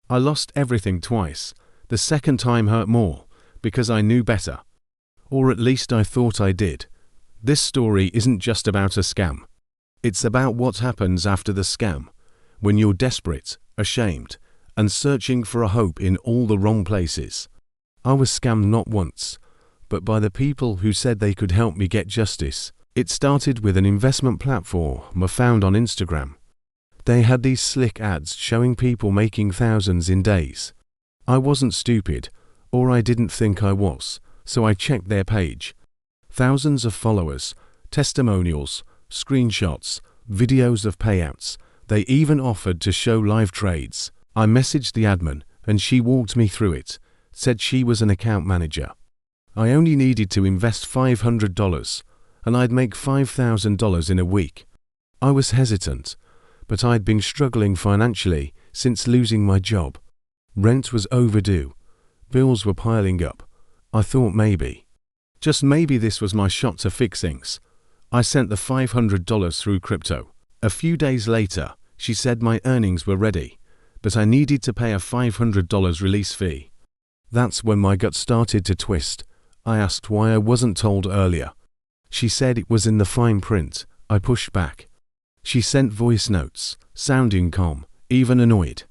I lost everything twice. The second time hurt more, because I knew better. Or at least I thought I did. This story isn't just about a scam. It's about what happens after the scam, when you're desperate, ashamed, and searching for a hope in all the wrong places. I was scammed not once, but by the people who said they could help me get justice. It started with an investment platform I found on Instagram. They had these slick ads showing people making thousands in days. I wasn't stupid, or I didn't think I was, so I checked their page. Thousands of followers, testimonials, screenshots, videos of payouts. They even offered to show live trades. I messaged the admin, and she walked me through it, said she was an account manager. I only needed to invest $500, and I'd make $5,000 in a week. I was hesitant, but I'd been struggling financially since losing my job. Rent was overdue. Bills were piling up. I thought maybe, just maybe this was my shot to fix things. I sent the $500 through crypto. A few days later, she said my earnings were ready, but I needed to pay a $500 release fee. That's when my gut started to twist. I asked why I wasn't told earlier. She said it was in the fine print. I pushed back. She sent voice notes, sounding calm, even annoyed.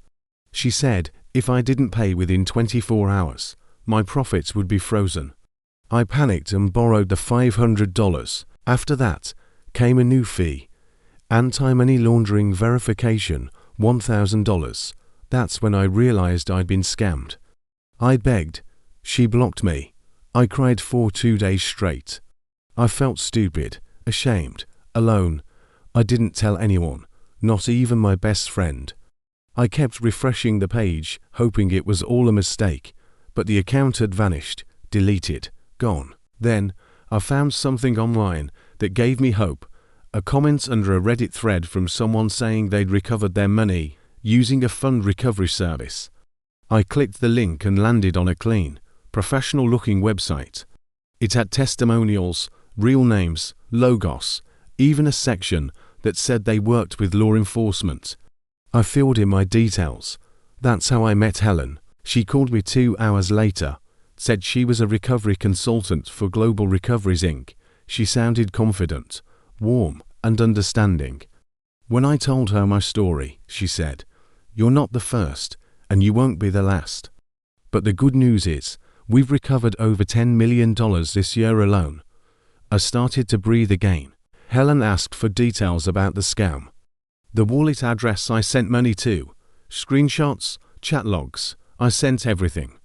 She said if I didn't pay within 24 hours, my profits would be frozen. I panicked and borrowed the $500. After that came a new fee. Anti-money laundering verification, $1,000. That's when I realized I'd been scammed. I begged. She blocked me. I cried for 2 days straight. I felt stupid, ashamed, alone. I didn't tell anyone, not even my best friend. I kept refreshing the page, hoping it was all a mistake, but the account had vanished, deleted, gone. Then, I found something online that gave me hope, a comment under a Reddit thread from someone saying they'd recovered their money using a fund recovery service. I clicked the link and landed on a clean, professional-looking website. It had testimonials, real names, logos, even a section that said they worked with law enforcement. I filled in my details. That's how I met Helen. She called me 2 hours later, said she was a recovery consultant for Global Recoveries Inc. She sounded confident, warm, and understanding. When I told her my story, she said, "You're not the first, and you won't be the last. But the good news is, we've recovered over $10 million this year alone." I started to breathe again. Helen asked for details about the scam. The wallet address I sent money to, screenshots, chat logs, I sent everything.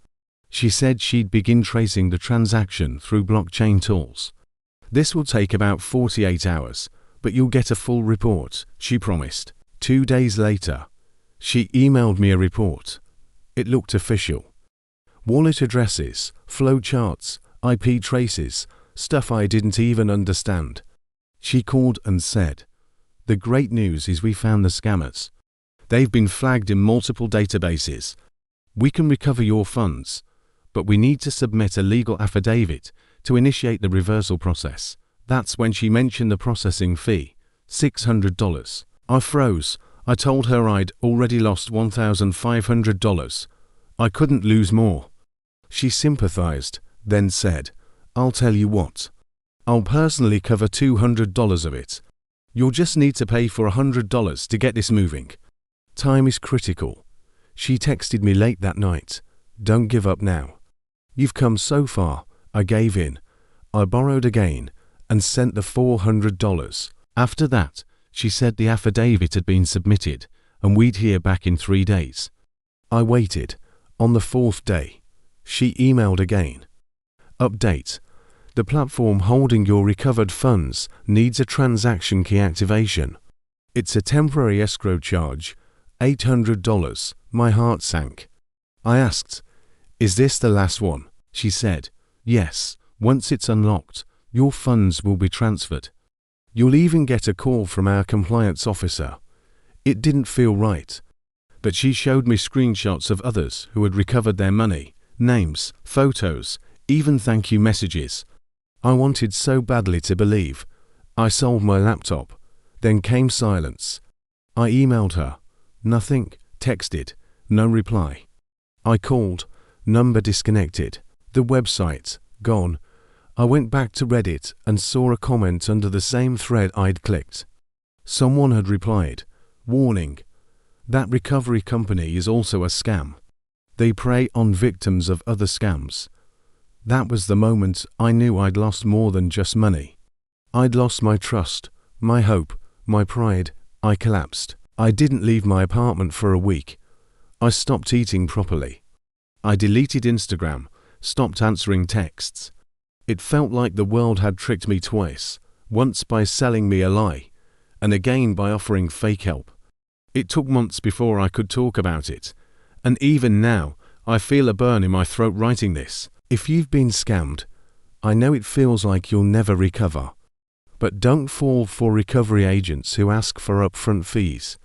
She said she'd begin tracing the transaction through blockchain tools. "This will take about 48 hours, but you'll get a full report," she promised. 2 days later, she emailed me a report. It looked official. Wallet addresses, flow charts, IP traces, stuff I didn't even understand. She called and said, "The great news is we found the scammers. They've been flagged in multiple databases. We can recover your funds, but we need to submit a legal affidavit to initiate the reversal process." That's when she mentioned the processing fee, $600. I froze. I told her I'd already lost $1,500. I couldn't lose more. She sympathized, then said, "I'll tell you what. I'll personally cover $200 of it. You'll just need to pay for $100 to get this moving. Time is critical." She texted me late that night, "Don't give up now. You've come so far." I gave in. I borrowed again and sent the $400. After that, she said the affidavit had been submitted and we'd hear back in 3 days. I waited. On the 4th day, she emailed again. "Update. The platform holding your recovered funds needs a transaction key activation. It's a temporary escrow charge, $800. My heart sank. I asked, "Is this the last one?" She said, "Yes. Once it's unlocked, your funds will be transferred. You'll even get a call from our compliance officer." It didn't feel right. But she showed me screenshots of others who had recovered their money, names, photos, even thank you messages. I wanted so badly to believe. I sold my laptop. Then came silence. I emailed her. Nothing. Texted. No reply. I called. Number disconnected. The website gone. I went back to Reddit and saw a comment under the same thread I'd clicked. Someone had replied, "Warning. That recovery company is also a scam. They prey on victims of other scams." That was the moment I knew I'd lost more than just money. I'd lost my trust, my hope, my pride. I collapsed. I didn't leave my apartment for a week. I stopped eating properly. I deleted Instagram, stopped answering texts. It felt like the world had tricked me twice, once by selling me a lie, and again by offering fake help. It took months before I could talk about it, and even now, I feel a burn in my throat writing this. If you've been scammed, I know it feels like you'll never recover. But don't fall for recovery agents who ask for upfront fees.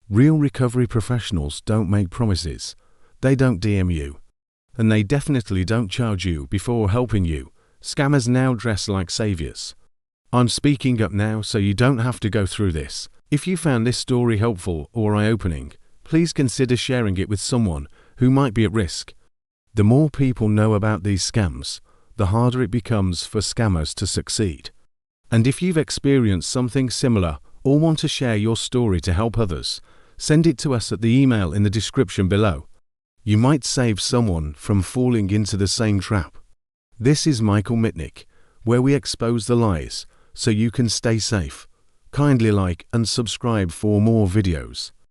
Real recovery professionals don't make promises. They don't DM you. And they definitely don't charge you before helping you. Scammers now dress like saviors. I'm speaking up now so you don't have to go through this. If you found this story helpful or eye-opening, please consider sharing it with someone who might be at risk. The more people know about these scams, the harder it becomes for scammers to succeed. And if you've experienced something similar or want to share your story to help others, send it to us at the email in the description below. You might save someone from falling into the same trap. This is Michael Mitnick, where we expose the lies so you can stay safe. Kindly like and subscribe for more videos.